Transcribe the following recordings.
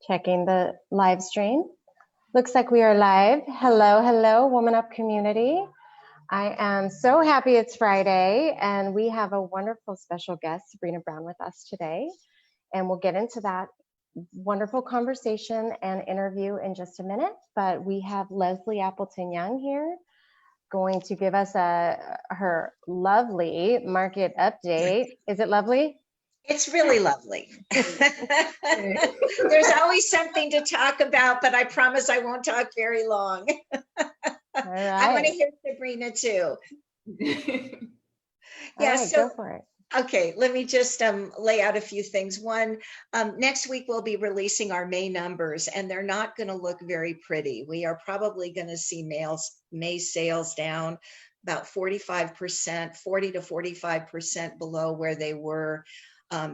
Checking the live stream. Looks like we are live. Hello, hello, WomanUP community. I am so happy it's Friday and we have a wonderful special guest, Sabrina Brown, with us today. And we'll get into that wonderful conversation and interview in just a minute. But we have Leslie Appleton Young here going to give us her lovely market update. Is it lovely? It's really lovely. There's always something to talk about, but I promise I won't talk very long. All right. I want to hear Sabrina too. Yeah, right, so go for it. Okay, let me just lay out a few things. One, next week we'll be releasing our May numbers, and they're not going to look very pretty. We are probably going to see May sales down about 45%, 40 to 45% below where they were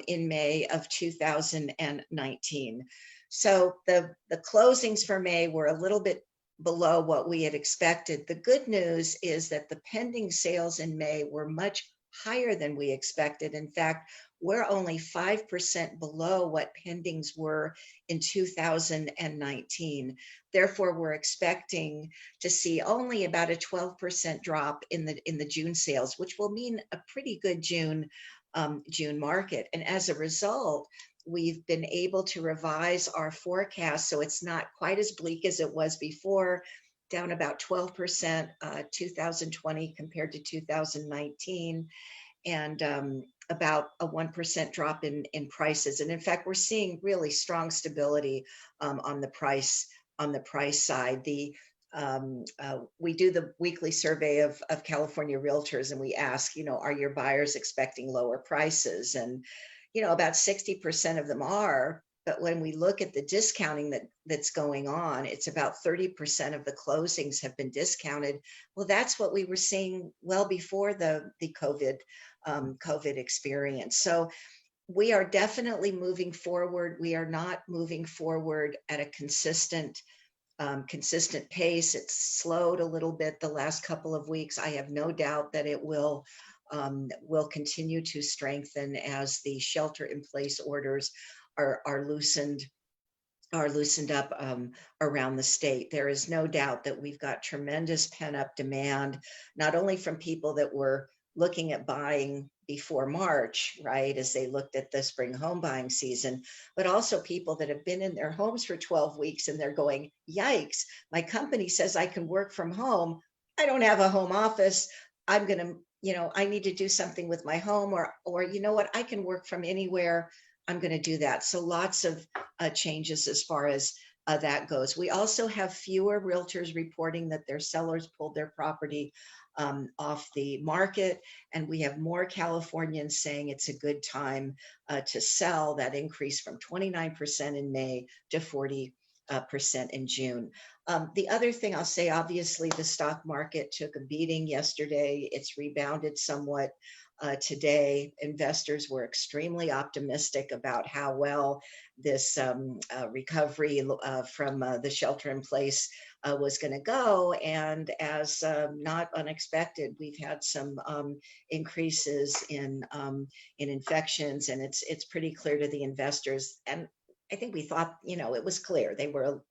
in May of 2019. So the closings for May were a little bit below what we had expected. The good news is that the pending sales in May were much higher than we expected. In fact, we're only 5% below what pendings were in 2019. Therefore, we're expecting to see only about a 12% drop in the June sales, which will mean a pretty good June market. And as a result, we've been able to revise our forecast so it's not quite as bleak as it was before, down about 12% 2020 compared to 2019, and about a 1% drop in prices. And in fact, we're seeing really strong stability on the price side. We do the weekly survey of California realtors, and we ask, are your buyers expecting lower prices? And, about 60% of them are. But when we look at the discounting that's going on, it's about 30% of the closings have been discounted. Well, that's what we were seeing well before the COVID experience. So we are definitely moving forward. We are not moving forward at a consistent pace. It's slowed a little bit the last couple of weeks. I have no doubt that it will continue to strengthen as the shelter-in-place orders are loosened up around the state. There is no doubt that we've got tremendous pent-up demand, not only from people that were looking at buying before March, right, as they looked at the spring home buying season, but also people that have been in their homes for 12 weeks and they're going, yikes, my company says I can work from home. I don't have a home office. I'm going to, I need to do something with my home, or you know what, I can work from anywhere. I'm going to do that. So lots of changes as far as that goes. We also have fewer realtors reporting that their sellers pulled their property off the market, and we have more Californians saying it's a good time to sell. That increased from 29% in May to 40% in June. The other thing I'll say, obviously, the stock market took a beating yesterday. It's rebounded somewhat today. Investors were extremely optimistic about how well this recovery from the shelter in place was going to go. And as not unexpected, we've had some increases in infections, and it's pretty clear to the investors. And I think we thought, it was clear they were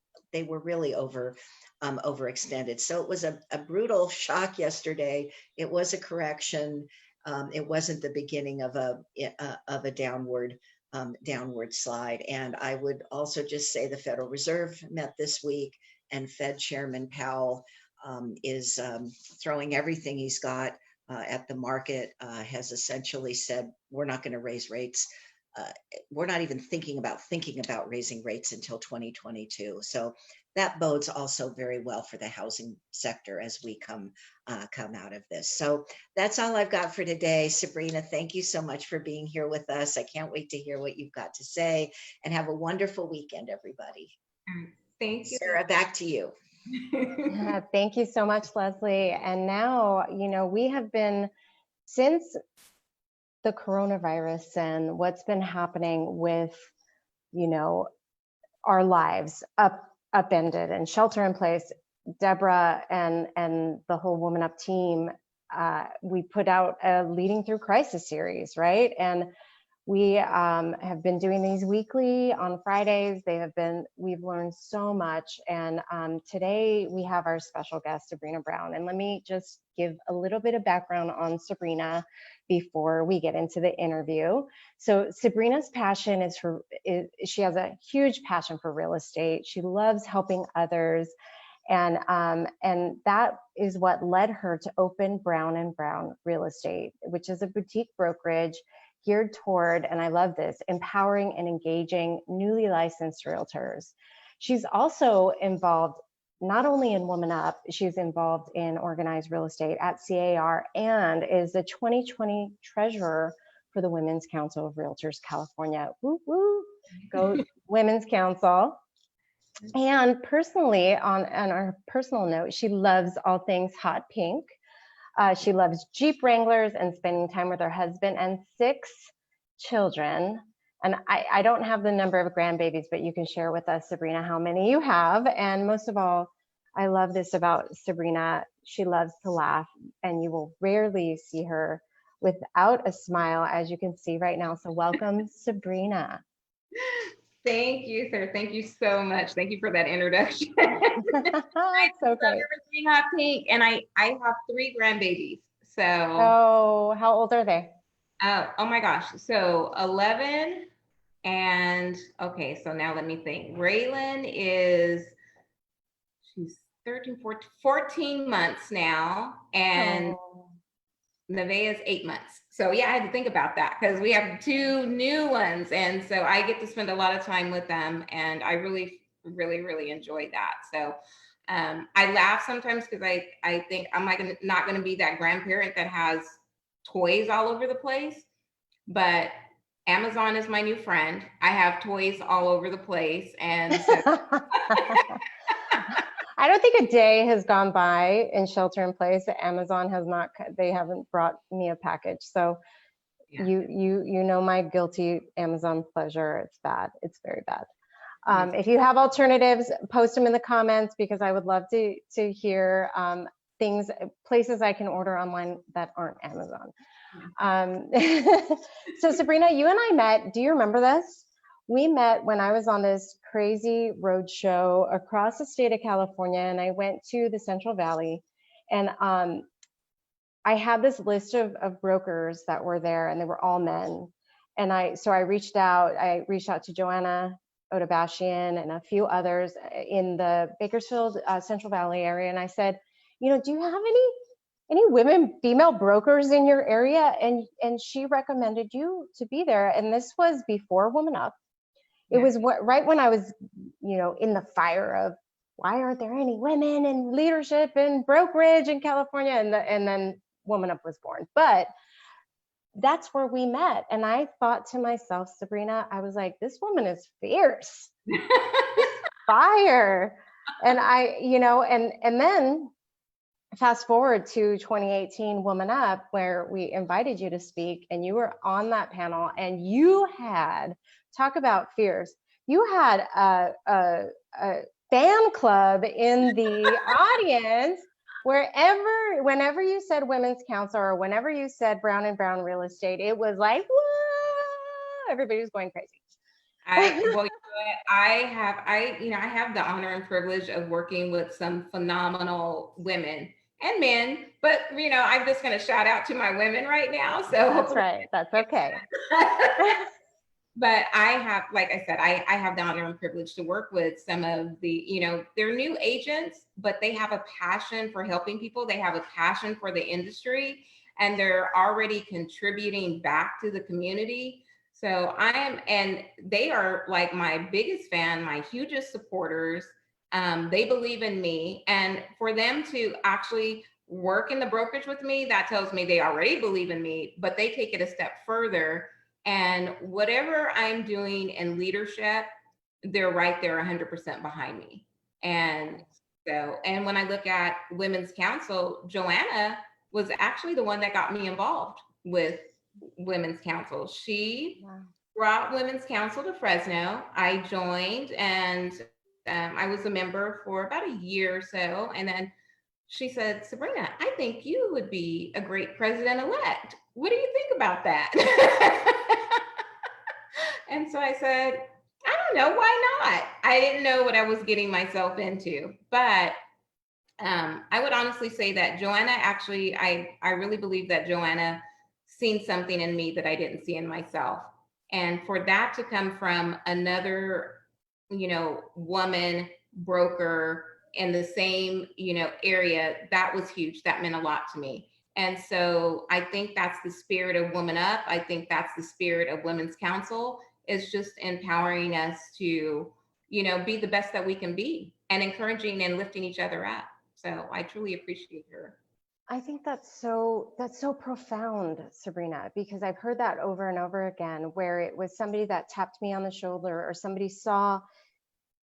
really overextended. So it was a brutal shock yesterday. It was a correction. It wasn't the beginning of a downward slide. And I would also just say the Federal Reserve met this week, and Fed Chairman Powell is throwing everything he's got at the market, has essentially said, we're not going to raise rates. We're not even thinking about raising rates until 2022. So that bodes also very well for the housing sector as we come out of this. So that's all I've got for today. Sabrina, thank you so much for being here with us. I can't wait to hear what you've got to say, and have a wonderful weekend, everybody. Thank you. Sarah, back to you. Thank you so much, Leslie. And now, we have been, since the coronavirus and what's been happening with, our lives upended and shelter in place, Deborah and the whole WomanUP team, we put out a Leading Through Crisis series, right? And We have been doing these weekly on Fridays. We've learned so much. And today we have our special guest, Sabrina Brown. And let me just give a little bit of background on Sabrina before we get into the interview. So Sabrina's passion she has a huge passion for real estate. She loves helping others. And that is what led her to open Brown and Brown Real Estate, which is a boutique brokerage geared toward, and I love this, empowering and engaging newly licensed realtors. She's also involved not only in WomanUP, she's involved in organized real estate at CAR and is the 2020 treasurer for the Women's Council of Realtors California. Woo woo, go Women's Council. And personally, on our personal note, she loves all things hot pink. She loves Jeep Wranglers and spending time with her husband and 6 children. And I don't have the number of grandbabies, but you can share with us, Sabrina, how many you have. And most of all, I love this about Sabrina. She loves to laugh, and you will rarely see her without a smile, as you can see right now. So welcome, Sabrina. Thank you, sir. Thank you so much. Thank you for that introduction. So great. Everything hot pink, and I have 3 grandbabies. So how old are they? Oh my gosh. So 11 and okay, so now let me think. Raylan she's 13, 14 months now, and Nevaeh is 8 months. So yeah, I had to think about that because we have 2 new ones. And so I get to spend a lot of time with them, and I really, really, really enjoy that. So I laugh sometimes because I think I'm not going to be that grandparent that has toys all over the place, but Amazon is my new friend. I have toys all over the place. And so I don't think a day has gone by in shelter in place that Amazon they haven't brought me a package. So yeah. you know my guilty Amazon pleasure. It's bad. It's very bad. If you have alternatives, post them in the comments, because I would love to hear places I can order online that aren't Amazon. So Sabrina, you and I met, do you remember this? We met when I was on this crazy road show across the state of California, and I went to the Central Valley, and I had this list of brokers that were there, and they were all men. And so I reached out to Joanna Odabashian and a few others in the Bakersfield Central Valley area, and I said, do you have any women, female brokers in your area? And she recommended you to be there. And this was before WomanUP. It was right when I was, in the fire of why aren't there any women in leadership and brokerage in California? And then WomanUP was born. But that's where we met. And I thought to myself, Sabrina, I was like, this woman is fierce, fire. And and then fast forward to 2018 WomanUP, where we invited you to speak, and you were on that panel, and you had, talk about fierce, you had a fan club in the audience. Whenever you said Women's Council or whenever you said Brown and Brown Real Estate, it was like, whoa, everybody was going crazy. I have the honor and privilege of working with some phenomenal women and men, but I'm just going to shout out to my women right now. So that's right. That's okay. But I have, like I said, I have the honor and privilege to work with some of the, they're new agents, but they have a passion for helping people. They have a passion for the industry, and they're already contributing back to the community. So and they are like my biggest fan, my hugest supporters. They believe in me, and for them to actually work in the brokerage with me, that tells me they already believe in me, but they take it a step further. And whatever I'm doing in leadership, they're right there 100% behind me. And so, and when I look at Women's Council, Joanna was actually the one that got me involved with Women's Council. She brought Women's Council to Fresno. I joined, and I was a member for about a year or so. And then she said, Sabrina, I think you would be a great president-elect. What do you think about that? And so I said, I don't know, why not? I didn't know what I was getting myself into. But I would honestly say that Joanna actually, I really believe that Joanna seen something in me that I didn't see in myself. And for that to come from another, woman broker in the same, area, that was huge. That meant a lot to me. And so I think that's the spirit of Woman Up. I think that's the spirit of Women's Council, is just empowering us to, be the best that we can be and encouraging and lifting each other up. So I truly appreciate her. I think that's so profound, Sabrina, because I've heard that over and over again, where it was somebody that tapped me on the shoulder, or somebody saw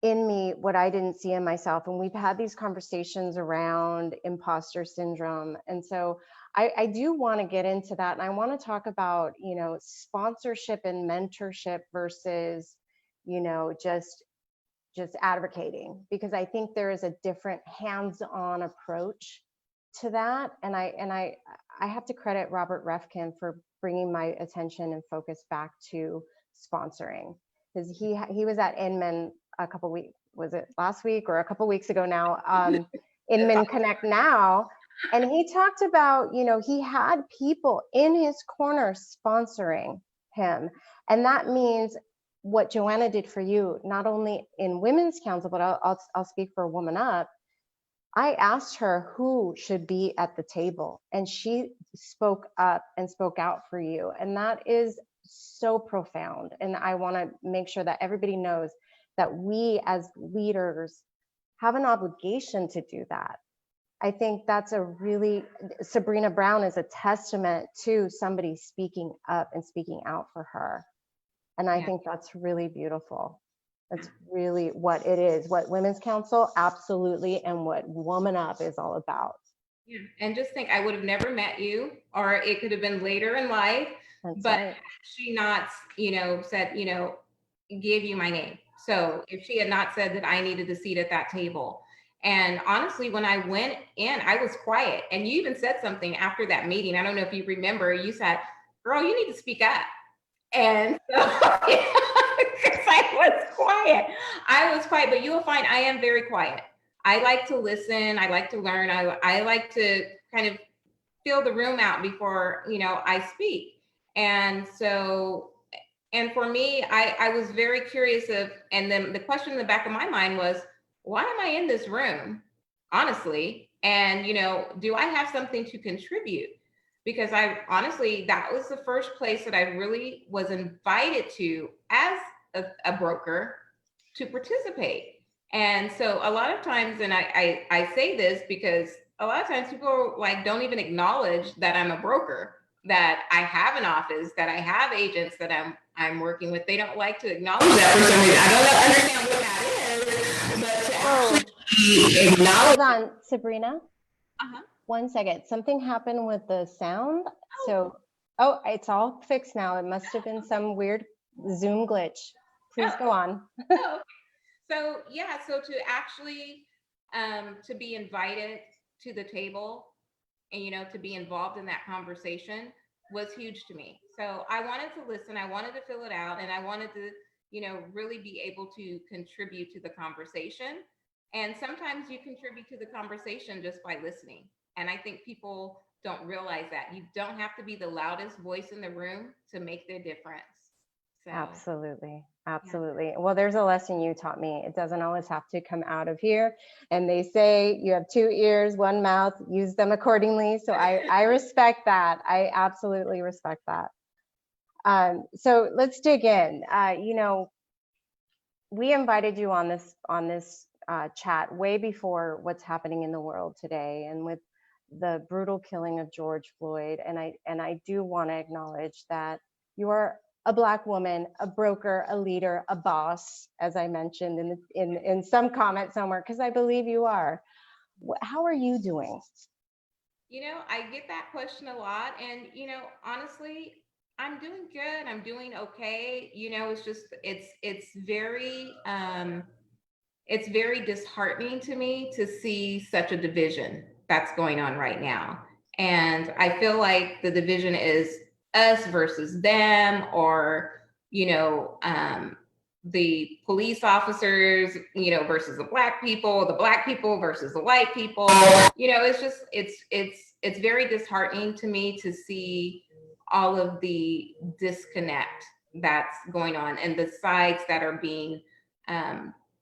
in me what I didn't see in myself. And we've had these conversations around imposter syndrome. And so I do want to get into that. And I want to talk about, sponsorship and mentorship versus, just advocating, because I think there is a different hands-on approach to that. And I have to credit Robert Refkin for bringing my attention and focus back to sponsoring, because he was at Inman a couple weeks, was it last week or a couple weeks ago now, Inman Connect Now. And he talked about, he had people in his corner sponsoring him. And that means what Joanna did for you, not only in Women's Council, but I'll speak for Woman Up. I asked her who should be at the table, and she spoke up and spoke out for you. And that is so profound. And I want to make sure that everybody knows that we as leaders have an obligation to do that. I think that's Sabrina Brown is a testament to somebody speaking up and speaking out for her. And I think that's really beautiful. That's really what it is, what Women's Council, absolutely, and what Woman Up is all about. Yeah. And just think, I would have never met you, or it could have been later in life. That's but right. She not, said, gave you my name. So if she had not said that I needed a seat at that table. And honestly, when I went in, I was quiet. And you even said something after that meeting. I don't know if you remember, you said, girl, you need to speak up. And so because I was quiet, but you will find I am very quiet. I like to listen. I like to learn. I like to kind of fill the room out before, I speak. And so, and for me, I was very curious and then the question in the back of my mind was, why am I in this room, honestly? And, do I have something to contribute? Because that was the first place that I really was invited to as a broker to participate. And so a lot of times, and I say this because a lot of times people don't even acknowledge that I'm a broker, that I have an office, that I have agents that I'm working with. They don't like to acknowledge that for some reason. I don't understand what that is, but to actually acknowledge. Hold on, Sabrina. Uh-huh. 1 second. Something happened with the sound. So, it's all fixed now. It must have been some weird Zoom glitch. Please go on. So to actually to be invited to the table and to be involved in that conversation was huge to me. So I wanted to listen, I wanted to fill it out, and I wanted to really be able to contribute to the conversation. And sometimes you contribute to the conversation just by listening. And I think people don't realize that you don't have to be the loudest voice in the room to make the difference. So, absolutely. Well, there's a lesson you taught me. It doesn't always have to come out of here. And they say you have 2 ears, 1 mouth, use them accordingly. So I respect that. I absolutely respect that. So let's dig in. We invited you on this chat way before what's happening in the world today, and with the brutal killing of George Floyd. And I do want to acknowledge that you are a Black woman, a broker, a leader, a boss, as I mentioned in some comment somewhere, because I believe you are. How are you doing? I get that question a lot, and honestly, I'm doing good. I'm doing okay. It's just it's very disheartening to me to see such a division that's going on right now. And I feel like the division is us versus them, or the police officers, versus the black people versus the white people. It's very disheartening to me to see all of the disconnect that's going on and the sides that are being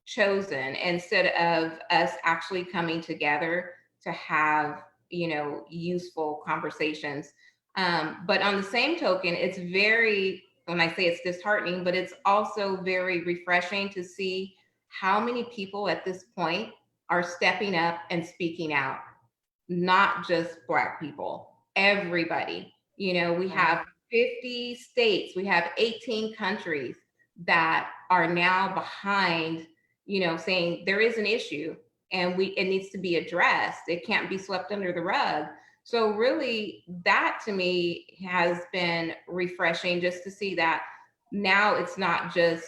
chosen instead of us actually coming together to have, useful conversations. But on the same token, when I say it's disheartening, but it's also very refreshing to see how many people at this point are stepping up and speaking out, not just Black people, everybody. We have 50 states, we have 18 countries that are now behind, saying there is an issue and it needs to be addressed. It can't be swept under the rug. So really, that to me has been refreshing, just to see that now it's not just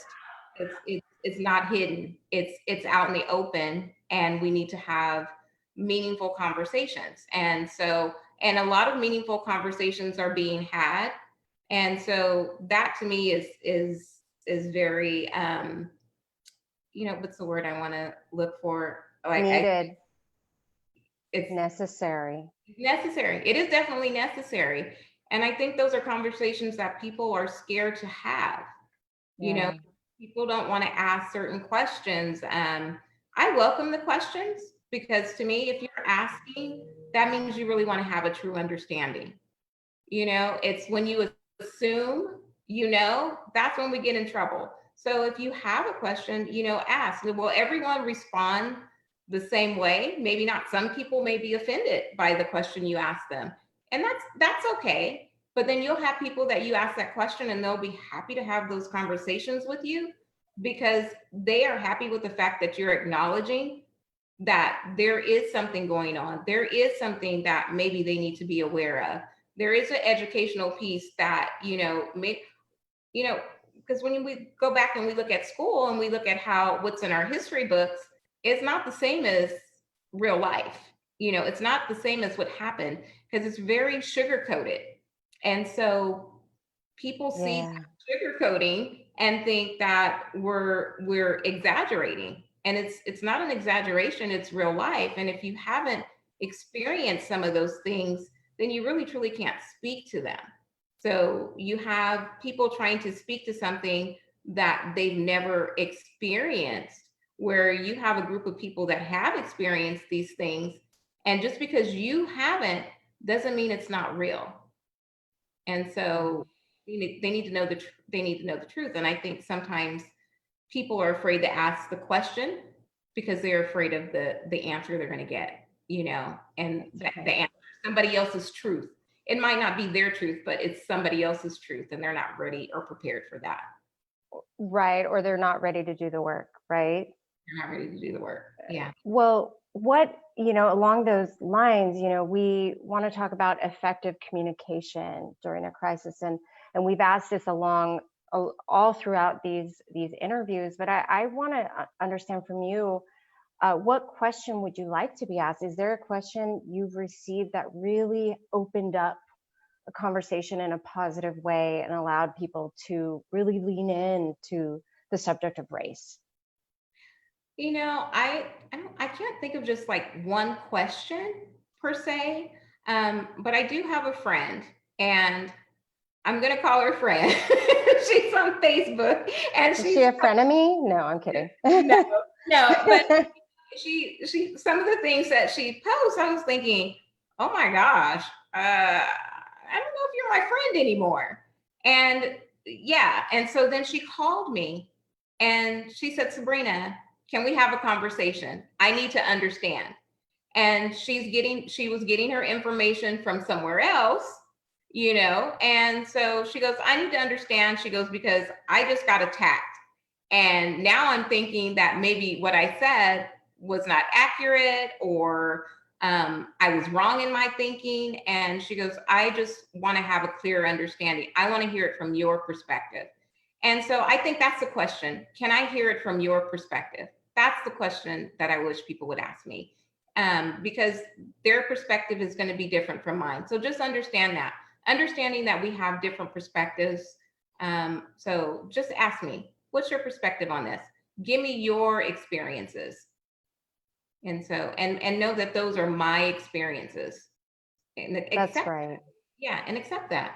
it's not hidden. It's out in the open, and we need to have meaningful conversations. And a lot of meaningful conversations are being had. And so that to me is very what's the word I want to look for? Needed. It's necessary. Necessary. It is definitely necessary. And I think those are conversations that people are scared to have. People don't want to ask certain questions. I welcome the questions, because to me, if you're asking, that means you really want to have a true understanding. It's when you assume, that's when we get in trouble. So if you have a question, ask. Will everyone respond the same way? Maybe not. Some people may be offended by the question you ask them, and that's okay. But then you'll have people that you ask that question and they'll be happy to have those conversations with you, because they are happy with the fact that you're acknowledging that there is something going on. There is something that maybe they need to be aware of. There is an educational piece that, because when we go back and we look at school and we look at what's in our history books, it's not the same as real life. It's not the same as what happened, because it's very sugar coated. And so people see sugarcoating and think that we're exaggerating. And it's not an exaggeration, it's real life. And if you haven't experienced some of those things, then you really truly can't speak to them. So you have people trying to speak to something that they've never experienced, where you have a group of people that have experienced these things. And just because you haven't doesn't mean it's not real. And so they need to know the truth. And I think sometimes people are afraid to ask the question because they're afraid of the answer they're going to get, and the answer, somebody else's truth. It might not be their truth, but it's somebody else's truth, and they're not ready or prepared for that. Right. Or they're not ready to do the work, right? They're not ready to do the work. Yeah. Well, along those lines, we want to talk about effective communication during a crisis. And we've asked this all throughout these interviews, but I want to understand from you, what question would you like to be asked? Is there a question you've received that really opened up a conversation in a positive way and allowed people to really lean into the subject of race? I can't think of just like one question per se, but I do have a friend, and I'm going to call her friend. She's on Facebook, and Is she a frenemy? No, I'm kidding. No, but she some of the things that she posts, I was thinking, oh my gosh, I don't know if you're my friend anymore. And yeah, and so then she called me and she said, Sabrina, can we have a conversation? I need to understand. And she was getting her information from somewhere else, and so she goes, I need to understand. She goes, because I just got attacked. And now I'm thinking that maybe what I said was not accurate, or I was wrong in my thinking. And she goes, I just want to have a clear understanding. I want to hear it from your perspective. And so I think that's the question. Can I hear it from your perspective? That's the question that I wish people would ask me, because their perspective is going to be different from mine. So just understanding that we have different perspectives So just ask me, what's your perspective on this? Give me your experiences. And so, and know that those are my experiences. And That's accept, right. yeah, and accept that.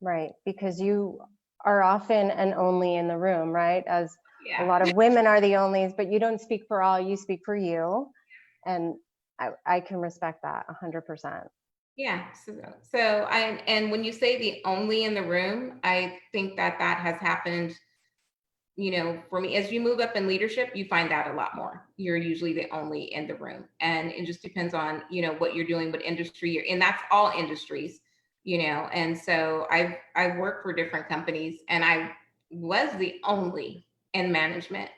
Right. Because you are often an only in the room, right? As a Yeah. lot of women are the onlys, but you don't speak for all, you speak for you. And I can respect that 100%. Yeah. And when you say the only in the room, I think that that has happened, for me. As you move up in leadership, you find that a lot more. You're usually the only in the room. And it just depends on, what you're doing, what industry you're in. That's all industries, And so I've worked for different companies, and I was the only in management,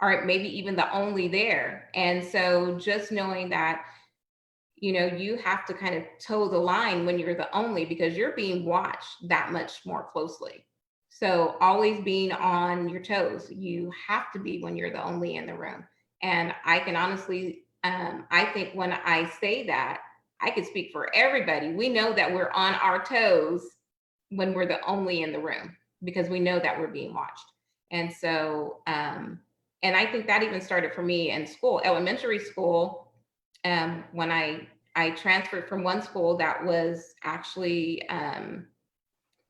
or maybe even the only there. And so just knowing that, you have to kind of toe the line when you're the only, because you're being watched that much more closely. So always being on your toes, you have to be when you're the only in the room. And I can honestly, I think when I say that, I could speak for everybody. We know that we're on our toes when we're the only in the room, because we know that we're being watched. And so, and I think that even started for me in school, elementary school. When I transferred from one school that was actually,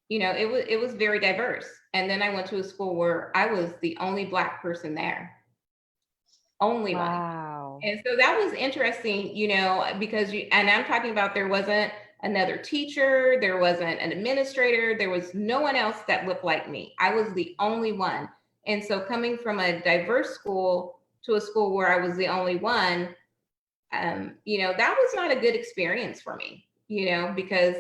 it was very diverse, and then I went to a school where I was the only Black person there, only one. Wow. And so that was interesting, because and I'm talking about, there wasn't another teacher, there wasn't an administrator, there was no one else that looked like me. I was the only one. And so coming from a diverse school to a school where I was the only one, that was not a good experience for me, because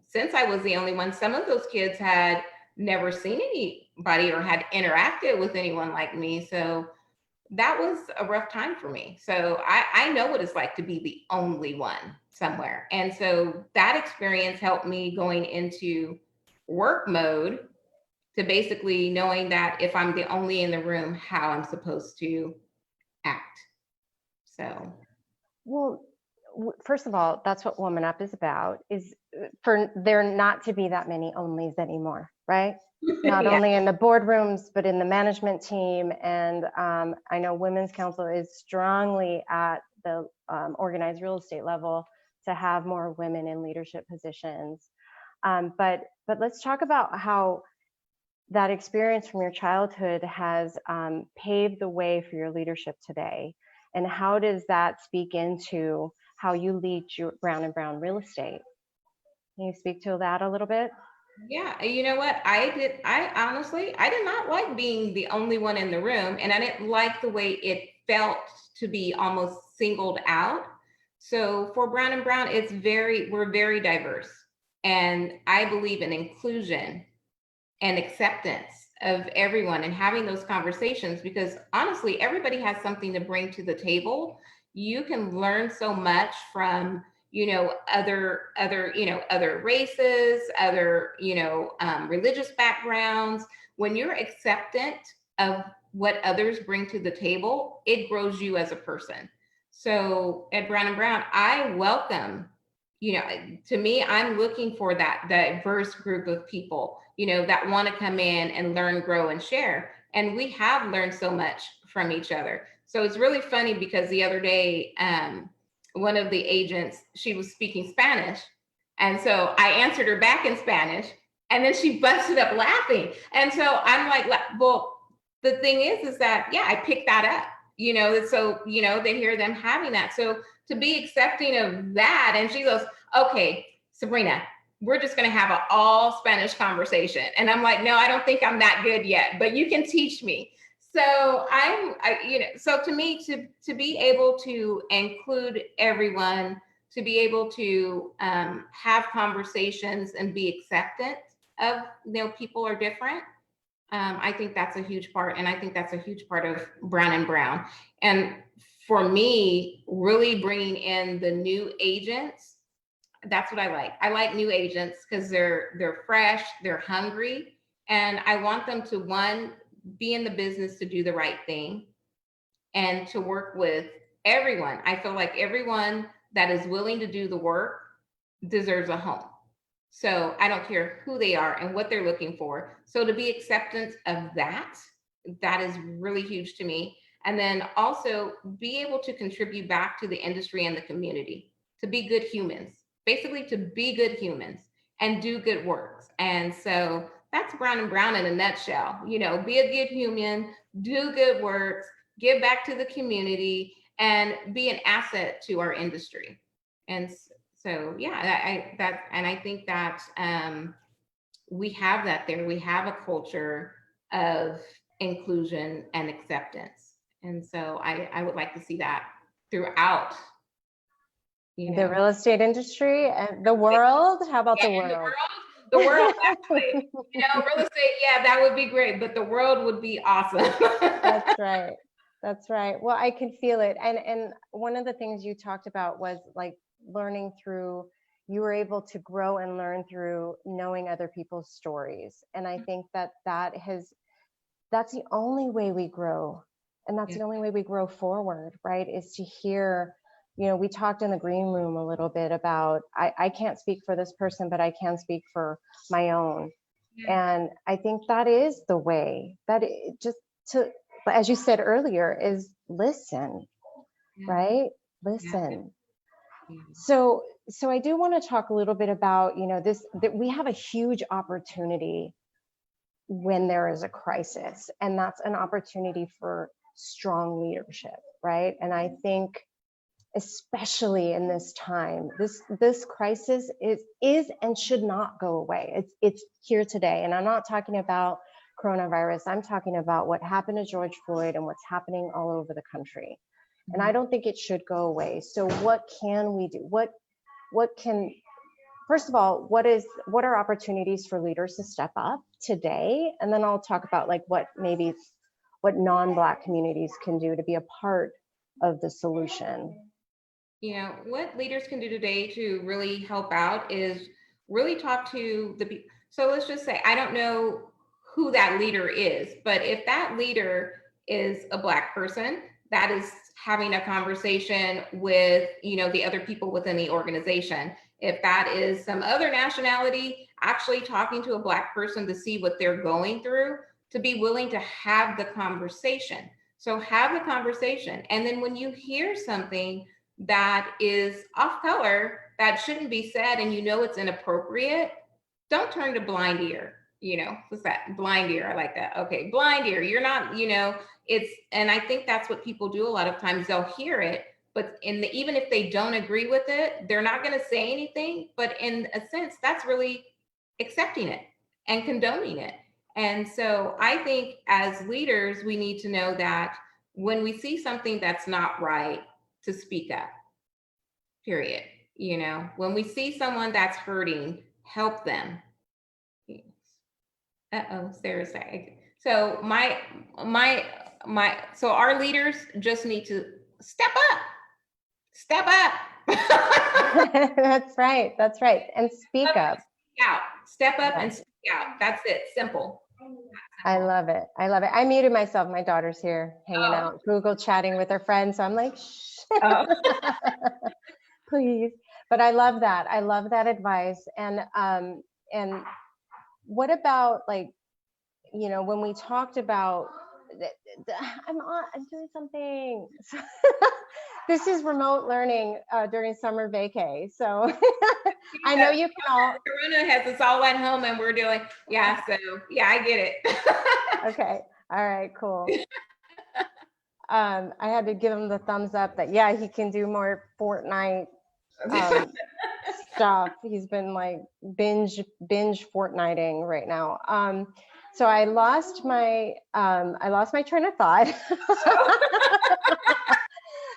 since I was the only one, some of those kids had never seen anybody or had interacted with anyone like me. So that was a rough time for me. So I know what it's like to be the only one somewhere. And so that experience helped me going into work mode, to basically knowing that if I'm the only in the room, how I'm supposed to act. So. Well, first of all, that's what Woman Up is about, is for there not to be that many onlys anymore, right? Not Yeah. only in the boardrooms, but in the management team. And I know Women's Council is strongly at the organized real estate level to have more women in leadership positions. But let's talk about how that experience from your childhood has paved the way for your leadership today. And how does that speak into how you lead your Brown & Brown real estate? Can you speak to that a little bit? Yeah, you know what? I honestly, I did not like being the only one in the room, and I didn't like the way it felt to be almost singled out. So for Brown & Brown, we're very diverse. And I believe in inclusion and acceptance of everyone, and having those conversations, because honestly, everybody has something to bring to the table. You can learn so much from, other races, other, religious backgrounds. When you're acceptant of what others bring to the table, it grows you as a person. So at Brown & Brown, I welcome, to me, I'm looking for that diverse group of people, that want to come in and learn, grow, and share. And we have learned so much from each other. So it's really funny, because the other day, one of the agents, she was speaking Spanish. And so I answered her back in Spanish, and then she busted up laughing. And so I'm like, well, the thing is that, yeah, I picked that up, so, they hear them having that. So to be accepting of that. And she goes, okay, Sabrina, we're just going to have an all Spanish conversation. And I'm like, no, I don't think I'm that good yet, but you can teach me. So so to me, to be able to include everyone, to be able to have conversations and be acceptant of, people are different. I think that's a huge part. And I think that's a huge part of Brown & Brown. And for me, really bringing in the new agents, that's what I like. I like new agents because they're fresh, they're hungry, and I want them to, one, be in the business to do the right thing and to work with everyone. I feel like everyone that is willing to do the work deserves a home. So I don't care who they are and what they're looking for. So to be acceptance of that, that is really huge to me. And then also be able to contribute back to the industry and the community, to be good humans, basically to be good humans and do good works. And so that's Brown and Brown in a nutshell. You know, be a good human, do good works, give back to the community, and be an asset to our industry. And so, yeah, I think that we have that there. We have a culture of inclusion and acceptance, and so I would like to see that throughout. You The know, real estate industry and the world. How about yeah, the in world? the world, actually, you know, real estate, yeah, that would be great, but the world would be awesome. That's right. That's right. Well, I can feel it. And one of the things you talked about was like learning through, you were able to grow and learn through knowing other people's stories. And I think that that's the only way we grow. And that's Yeah. the only way we grow forward, right? Is to hear, you know, we talked in the green room a little bit about, I can't speak for this person, but I can speak for my own. Yeah. And I think that is the way that it just to, as you said earlier, is listen, Yeah. right? Yeah. Listen. Yeah. So I do want to talk a little bit about, you know, this, that we have a huge opportunity when there is a crisis, and that's an opportunity for strong leadership, right? And I think especially in this time, this crisis is and should not go away. It's here today, and I'm not talking about coronavirus. I'm talking about what happened to George Floyd and what's happening all over the country. And I don't think it should go away. So what can we do? What can, first of all, what are opportunities for leaders to step up today? And then I'll talk about like what non-Black communities can do to be a part of the solution. You know, what leaders can do today to really help out is really talk to the people. So let's just say, I don't know who that leader is, but if that leader is a Black person, that is having a conversation with, you know, the other people within the organization. If that is some other nationality, actually talking to a Black person to see what they're going through, to be willing to have the conversation. So have the conversation. And then when you hear something that is off color, that shouldn't be said, and you know it's inappropriate, don't turn to blind ear. You know, what's that? Blind ear. I like that. Okay, blind ear. You're not, you know, and I think that's what people do a lot of times. They'll hear it, but even if they don't agree with it, they're not going to say anything. But in a sense, that's really accepting it and condoning it. And so I think as leaders, we need to know that when we see something that's not right, to speak up, period. You know, when we see someone that's hurting, help them. Uh-oh, Sarah's saying. So so our leaders just need to step up. Step up. That's right. That's right. And speak up. Speak out. Step up Yeah. and speak out. That's it. Simple. I love it. I love it. I muted myself. My daughter's here hanging out, Google chatting with her friends. So I'm like, shh. Oh. Please. But I love that. I love that advice. And what about, like, you know, when we talked about, I'm doing something. This is remote learning during summer vacay. So I know you can all. Corona has us all at home and we're doing, yeah. So yeah, I get it. Okay. All right, cool. I had to give him the thumbs up that, yeah, he can do more Fortnite stuff. He's been like binge Fortniting right now. So I lost my train of thought.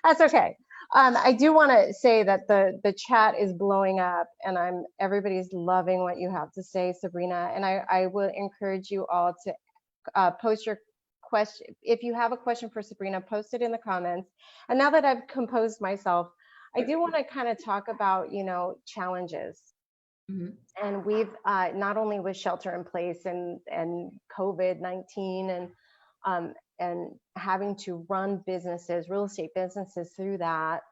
That's okay. I do want to say that the chat is blowing up, and everybody's loving what you have to say, Sabrina. And I will encourage you all to post your question. If you have a question for Sabrina, post it in the comments. And now that I've composed myself, I do want to kind of talk about, you know, challenges. Mm-hmm. And we've not only with shelter in place and COVID-19 and having to run businesses, real estate businesses through that.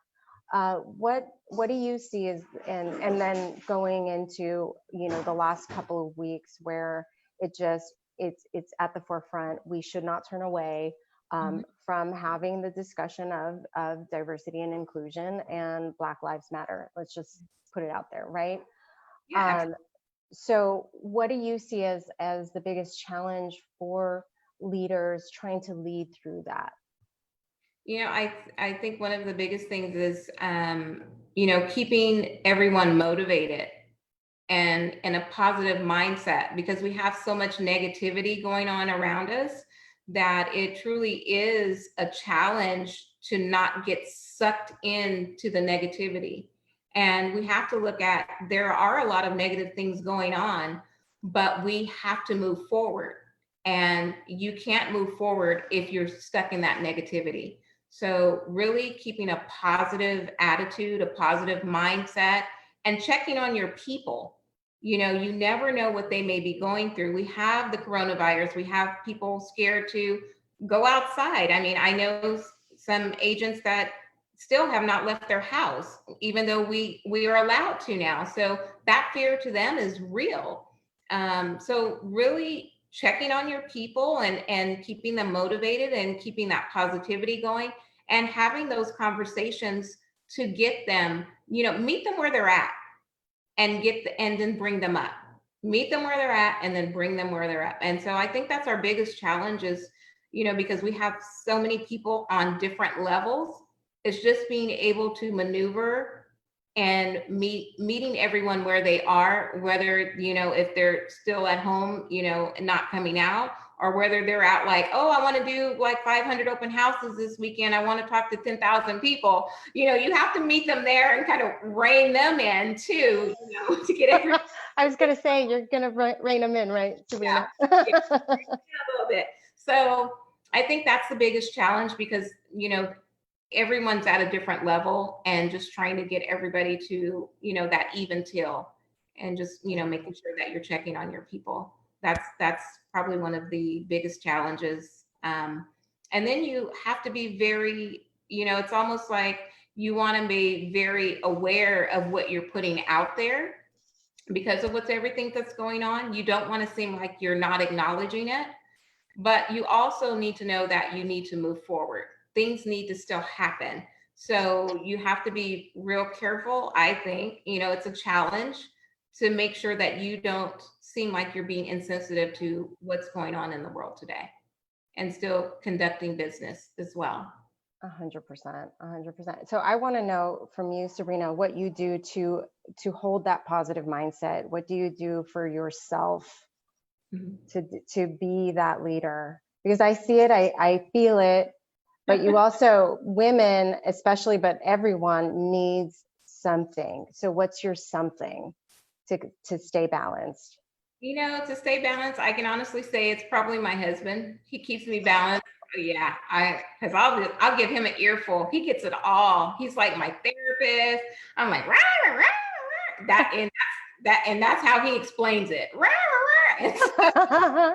What do you see as, and then going into, the last couple of weeks where it's at the forefront. We should not turn away from having the discussion of diversity and inclusion and Black Lives Matter. Let's just put it out there, right? Yeah. So what do you see as the biggest challenge for leaders trying to lead through that? I think one of the biggest things is, keeping everyone motivated and in a positive mindset, because we have so much negativity going on around us that it truly is a challenge to not get sucked into the negativity. And we have to look at, there are a lot of negative things going on, but we have to move forward. And you can't move forward if you're stuck in that negativity. So really keeping a positive attitude, a positive mindset, and checking on your people. You never know what they may be going through. We have the coronavirus. We have people scared to go outside. I mean, I know some agents that still have not left their house, even though we are allowed to now. So that fear to them is real. So really checking on your people and keeping them motivated and keeping that positivity going and having those conversations to get them, meet them where they're at and and then bring them up. Meet them where they're at and then bring them where they're at. And so I think that's our biggest challenge is, because we have so many people on different levels, it's just being able to maneuver and meeting everyone where they are, whether, if they're still at home, and not coming out, or whether they're out like, oh, I want to do like 500 open houses this weekend. I want to talk to 10,000 people. You have to meet them there and kind of rein them in too, to get everyone. I was going to say, you're going to rein them in, right, Sabrina? Yeah, a little bit. So I think that's the biggest challenge because, everyone's at a different level and just trying to get everybody to, that even till and just, making sure that you're checking on your people. That's probably one of the biggest challenges. And then you have to be very, it's almost like you want to be very aware of what you're putting out there because of what's everything that's going on. You don't want to seem like you're not acknowledging it, but you also need to know that you need to move forward. Things need to still happen. So you have to be real careful. I think, it's a challenge to make sure that you don't seem like you're being insensitive to what's going on in the world today and still conducting business as well. 100%, 100%. So I want to know from you, Sabrina, what you do to hold that positive mindset. What do you do for yourself to be that leader? Because I see it, I feel it, but you also, women especially, but everyone needs something. So what's your something to stay balanced? To stay balanced, I can honestly say it's probably my husband. He keeps me balanced. Yeah, because I'll give him an earful. He gets it all. He's like my therapist. I'm like rah, rah, rah, rah. And that's how he explains it. Rah, rah, rah.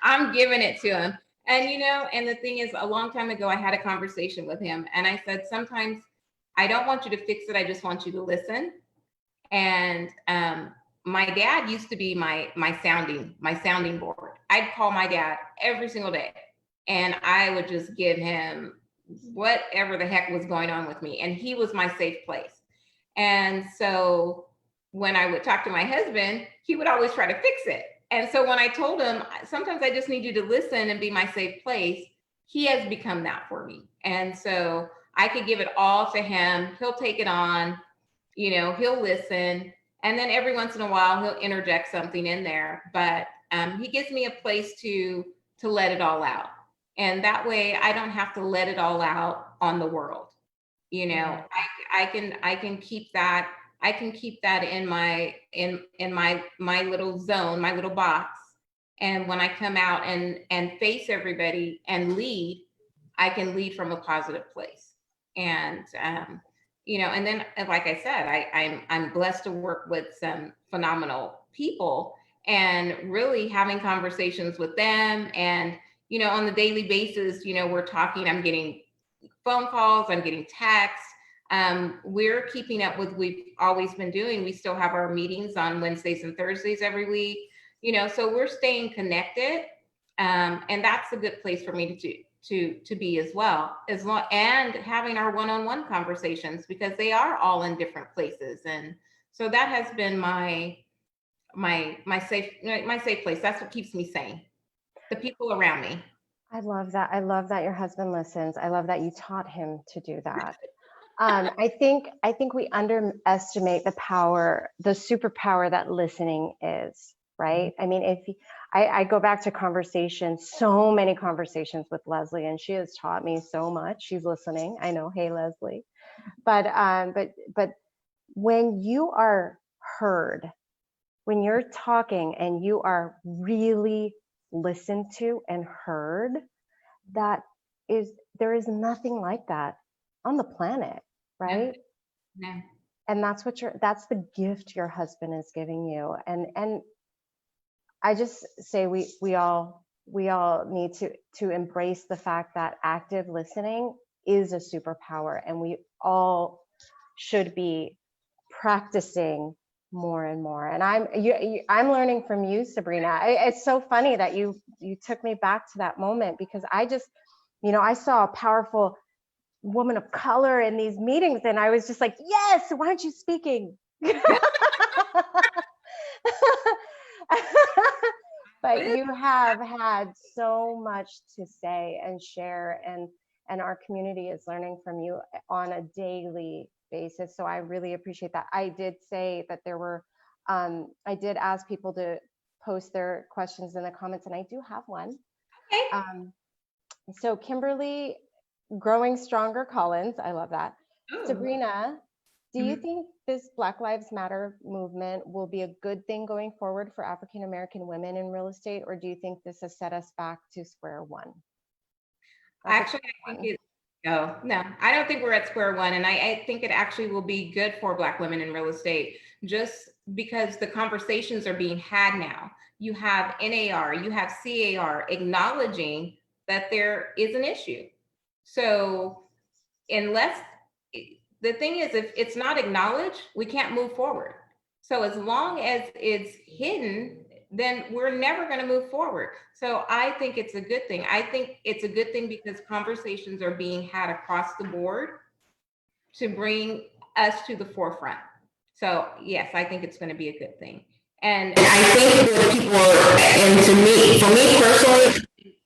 I'm giving it to him. And and the thing is, a long time ago, I had a conversation with him, and I said, sometimes I don't want you to fix it. I just want you to listen. And my dad used to be my sounding board. I'd call my dad every single day. And I would just give him whatever the heck was going on with me. And he was my safe place. And so when I would talk to my husband, he would always try to fix it. And so when I told him, sometimes I just need you to listen and be my safe place, he has become that for me. And so I could give it all to him. He'll take it on, he'll listen. And then every once in a while, he'll interject something in there. But he gives me a place to let it all out. And that way I don't have to let it all out on the world. I can keep that. I can keep that in my little zone, my little box. And when I come out and face everybody and lead, I can lead from a positive place. And and then, like I said, I'm blessed to work with some phenomenal people and really having conversations with them. And on the daily basis, we're talking, I'm getting phone calls, I'm getting texts, We're keeping up with we've always been doing. We still have our meetings on Wednesdays and Thursdays every week, so we're staying connected. And that's a good place for me to be as well, and having our one-on-one conversations, because they are all in different places. And so that has been my safe place. That's what keeps me sane. The people around me. I love that. I love that your husband listens. I love that you taught him to do that. I think we underestimate the superpower that listening is, right? I mean, I go back to conversations, so many conversations with Leslie, and she has taught me so much. She's listening. I know. Hey, Leslie. But when you are heard, when you're talking and you are really listened to and heard, there is nothing like that on the planet, right? No. And that's the gift your husband is giving you. And I just say we all need to embrace the fact that active listening is a superpower, and we all should be practicing more and more. And I'm learning from you, Sabrina. It's so funny that you took me back to that moment, because I just, I saw a powerful woman of color in these meetings, and I was just like, yes, why aren't you speaking? But you have had so much to say and share, and our community is learning from you on a daily basis. So I really appreciate that. I did say that there were, I did ask people to post their questions in the comments, and I do have one. Okay. So Kimberly Growing Stronger Collins, I love that. Ooh. Sabrina, do you think this Black Lives Matter movement will be a good thing going forward for African American women in real estate, or do you think this has set us back to square one? Actually, I think no, I don't think we're at square one. And I think it actually will be good for Black women in real estate, just because the conversations are being had now. You have NAR, you have CAR acknowledging that there is an issue. So the thing is, if it's not acknowledged, we can't move forward. So as long as it's hidden, then we're never going to move forward. So I think it's a good thing. I think it's a good thing because conversations are being had across the board to bring us to the forefront. So yes, I think it's going to be a good thing. And I think that people, and for me personally,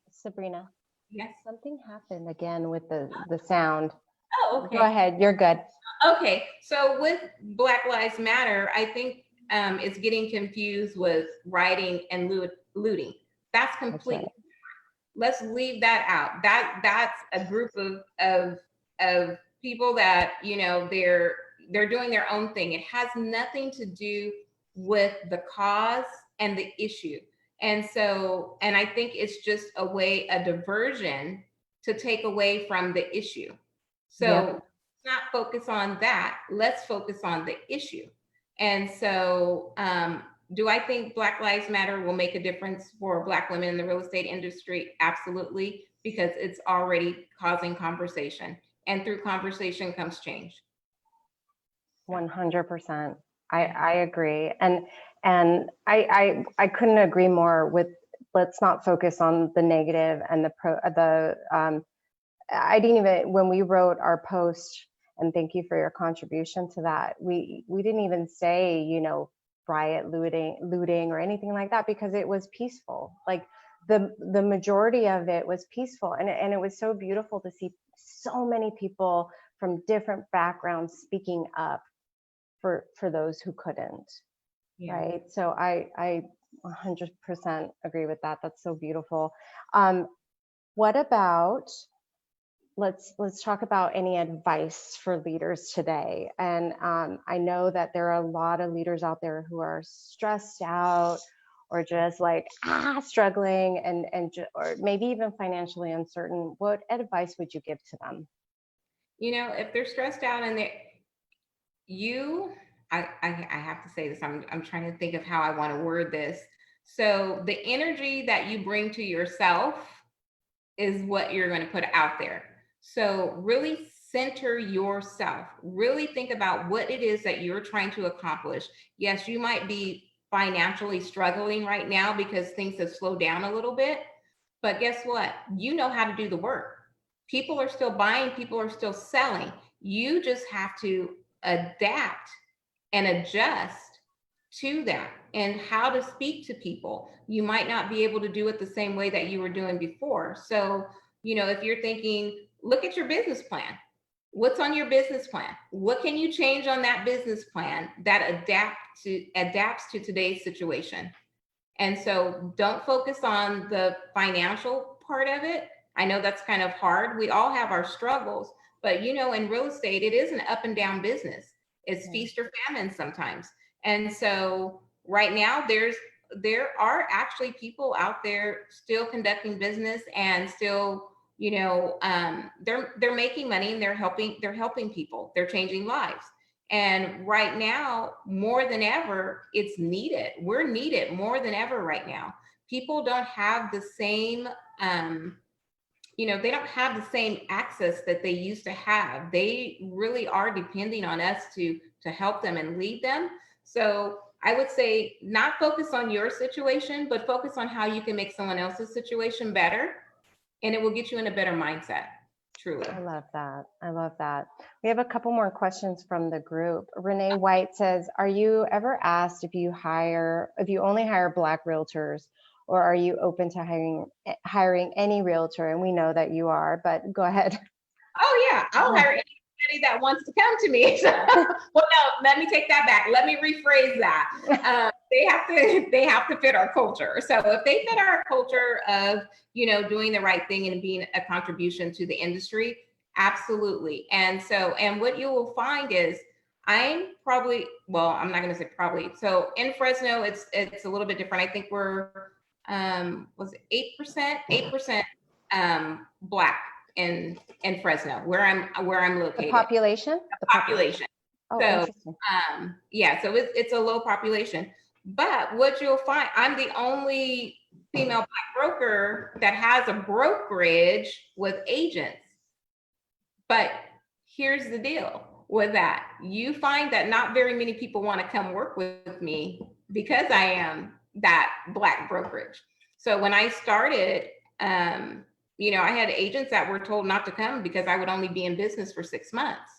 Sabrina. Yes. Something happened again with the sound. Oh, okay. Go ahead. You're good. Okay. So with Black Lives Matter, I think it's getting confused with rioting and looting. That's completely. Right. Let's leave that out. That's a group of people that, they're doing their own thing. It has nothing to do with the cause and the issue. And I think it's just a diversion to take away from the issue. So let's not focus on that. Let's focus on the issue. And so, do I think Black Lives Matter will make a difference for Black women in the real estate industry? Absolutely, because it's already causing conversation, and through conversation comes change. 100%. I agree. And I couldn't agree more with, let's not focus on the negative and I didn't even, when we wrote our post, and thank you for your contribution to that, we didn't even say, riot, looting or anything like that, because it was peaceful. Like the majority of it was peaceful. And it was so beautiful to see so many people from different backgrounds speaking up for those who couldn't. Yeah. Right. So I 100% agree with that. That's so beautiful. What about, let's talk about any advice for leaders today. And I know that there are a lot of leaders out there who are stressed out, or just like struggling, or maybe even financially uncertain. What advice would you give to them? If they're stressed out and I have to say this, I'm trying to think of how I want to word this. So the energy that you bring to yourself is what you're going to put out there. So really center yourself. Really think about what it is that you're trying to accomplish. Yes, you might be financially struggling right now because things have slowed down a little bit, but guess what? You know how to do the work. People are still buying, people are still selling. You just have to adapt and adjust to that and how to speak to people. You might not be able to do it the same way that you were doing before. So, if you're thinking, look at your business plan. What's on your business plan? What can you change on that business plan that adapts to today's situation? And so don't focus on the financial part of it. I know that's kind of hard. We all have our struggles, but in real estate, it is an up and down business. It's feast or famine sometimes. And so right now there are actually people out there still conducting business and still, they're making money and they're helping people. They're changing lives. And right now, more than ever, it's needed. We're needed more than ever right now. People don't have the same, they don't have the same access that they used to have. They really are depending on us to help them and lead them. So I would say not focus on your situation, but focus on how you can make someone else's situation better. And it will get you in a better mindset. Truly. I love that. I love that. We have a couple more questions from the group. Renee White says, are you ever asked if you only hire Black realtors, or are you open to hiring any realtor? And we know that you are, but go ahead. Oh yeah, I'll hire anybody that wants to come to me. Well, no, let me take that back. Let me rephrase that. They have to fit our culture. So if they fit our culture of, doing the right thing and being a contribution to the industry, absolutely. And what you will find is I'm not going to say probably. So in Fresno, it's a little bit different. I think we're, was it 8% Black in Fresno, where I'm located. The population? The population. Oh, so, interesting. So it's a low population. But what you'll find, I'm the only female Black broker that has a brokerage with agents. But here's the deal with that. You find that not very many people want to come work with me because I am that Black brokerage. So when I started, I had agents that were told not to come because I would only be in business for 6 months.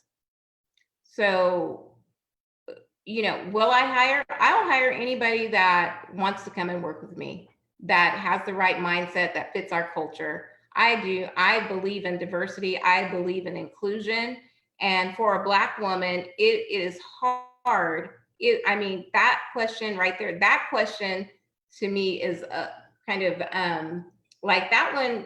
So, will I hire? I'll hire anybody that wants to come and work with me, that has the right mindset, that fits our culture. I do. I believe in diversity. I believe in inclusion. And for a Black woman, it is hard. That question right there, that question to me is a kind of like that one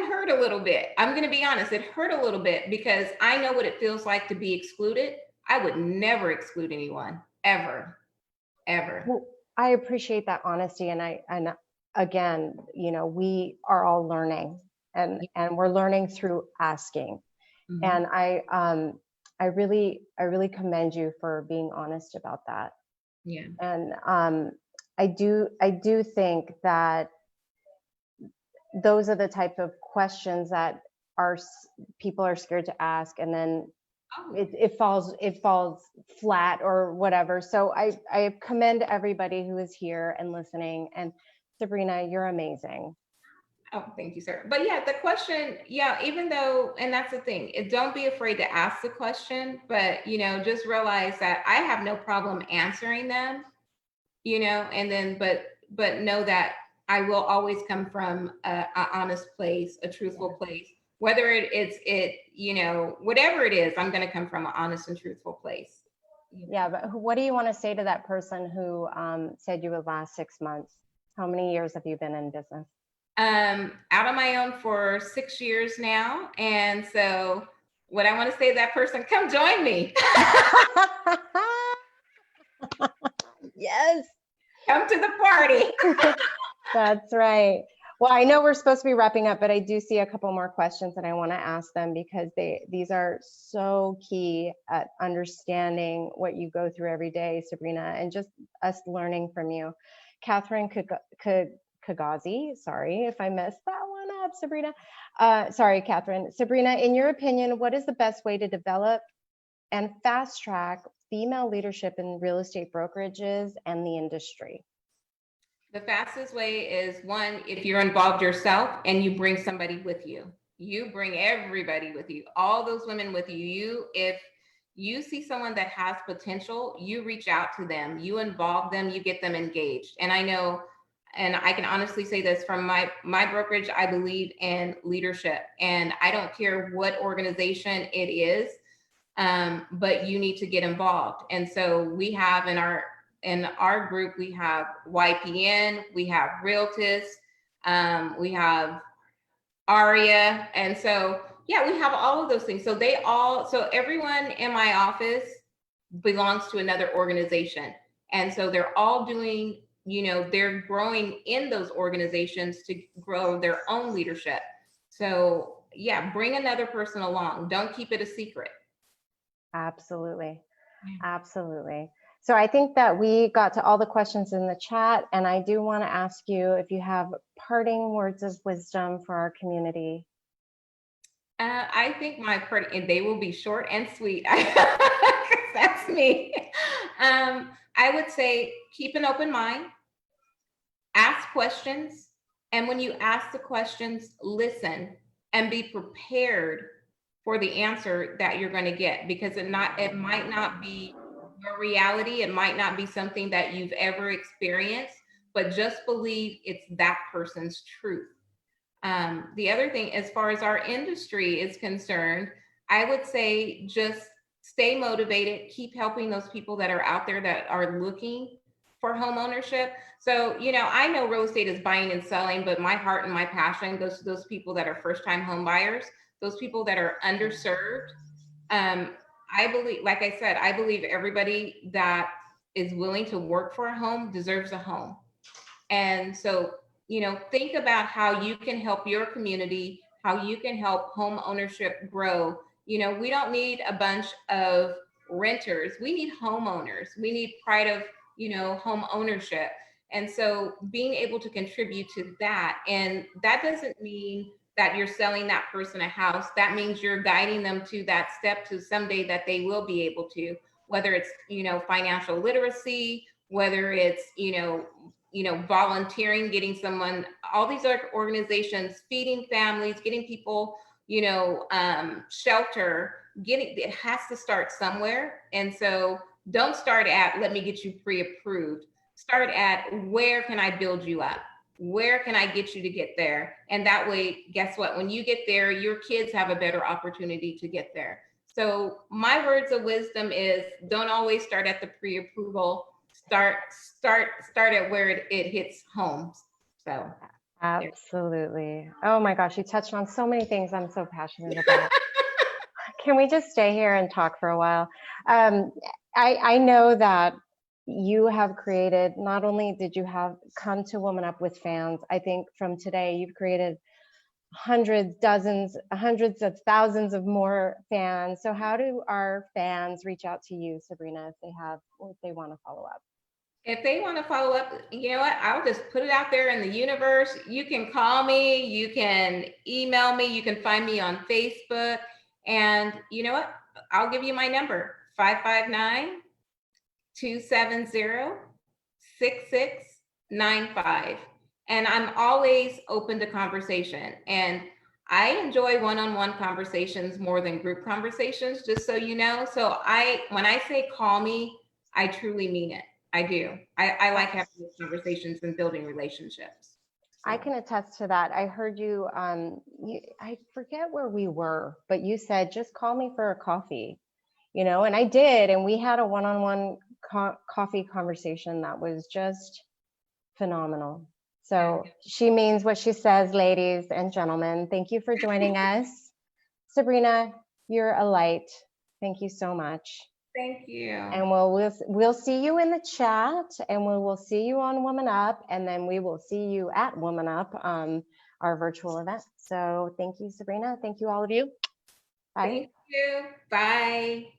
hurt a little bit. I'm going to be honest. It hurt a little bit because I know what it feels like to be excluded. I would never exclude anyone, ever. Well, I appreciate that honesty. And again, we are all learning and we're learning through asking. Mm-hmm. And I really commend you for being honest about that. Yeah. And I do think that those are the type of questions that people are scared to ask, and then it falls flat or whatever. So I commend everybody who is here and listening. And Sabrina, you're amazing. Oh, thank you, sir. But yeah, the question, even though, and that's the thing, don't be afraid to ask the question, but just realize that I have no problem answering them, and then, but know that I will always come from an honest place, a truthful place. Whether it's whatever it is, I'm going to come from an honest and truthful place. Yeah, but what do you want to say to that person who said you would last 6 months? How many years have you been in business? Out on my own for 6 years now. And so what I want to say to that person, come join me. Yes. Come to the party. That's right. Well, I know we're supposed to be wrapping up, but I do see a couple more questions and I want to ask them because these are so key at understanding what you go through every day, Sabrina, and just us learning from you. Catherine Kagazi, sorry if I messed that one job, Sabrina. Sorry, Catherine. Sabrina, in your opinion, what is the best way to develop and fast track female leadership in real estate brokerages and the industry? The fastest way is, one, if you're involved yourself and you bring somebody with you. You bring everybody with you, all those women with you. If you see someone that has potential, you reach out to them, you involve them, you get them engaged. And I know, and I can honestly say this from my brokerage, I believe in leadership, and I don't care what organization it is, but you need to get involved. And so we have in our group, we have YPN, we have Realtors, we have ARIA. And so, yeah, we have all of those things. So so everyone in my office belongs to another organization. And so they're all doing, they're growing in those organizations to grow their own leadership. So yeah, bring another person along. Don't keep it a secret. Absolutely. Absolutely. So I think that we got to all the questions in the chat, and I do want to ask you if you have parting words of wisdom for our community. I think and they will be short and sweet. That's me. I would say keep an open mind, ask questions, and when you ask the questions, listen and be prepared for the answer that you're going to get, because it might not be your reality. It might not be something that you've ever experienced, but just believe it's that person's truth. The other thing, as far as our industry is concerned, I would say just stay motivated, keep helping those people that are out there that are looking for home ownership. So, I know real estate is buying and selling, but my heart and my passion goes to those people that are first-time home buyers, those people that are underserved. I believe, like I said, I believe everybody that is willing to work for a home deserves a home. And so, think about how you can help your community, how you can help home ownership grow. We don't need a bunch of renters. We need homeowners. We need pride of, home ownership. And so being able to contribute to that, and that doesn't mean that you're selling that person a house. That means you're guiding them to that step to someday that they will be able to, whether it's, financial literacy, whether it's, volunteering, getting someone, all these other organizations, feeding families, getting people, shelter, it has to start somewhere. And so don't start at, let me get you pre-approved. Start at, where can I build you up? Where can I get you to get there? And that way, guess what? When you get there, your kids have a better opportunity to get there. So my words of wisdom is, don't always start at the pre-approval. Start at where it hits home. So absolutely. Oh my gosh, you touched on so many things I'm so passionate about. Can we just stay here and talk for a while? I know that you have created, not only did you have come to WomanUP with fans, I think from today you've created hundreds of thousands of more fans. So how do our fans reach out to you, Sabrina, if they want to follow up? If they want to follow up, you know what? I'll just put it out there in the universe. You can call me, you can email me, you can find me on Facebook. And you know what? I'll give you my number, 559-270-6695. And I'm always open to conversation. And I enjoy one-on-one conversations more than group conversations, just so you know. So when I say call me, I truly mean it. I do. I like having these conversations and building relationships. So. I can attest to that. I heard you, I forget where we were, but you said, just call me for a coffee, and I did. And we had a one-on-one coffee conversation that was just phenomenal. So she means what she says, ladies and gentlemen. Thank you for joining us. Sabrina, you're a light. Thank you so much. Thank you. And we'll see you in the chat, and we will see you on WomanUP, and then we will see you at WomanUP, our virtual event. So thank you, Sabrina. Thank you, all of you. Bye. Thank you. Bye.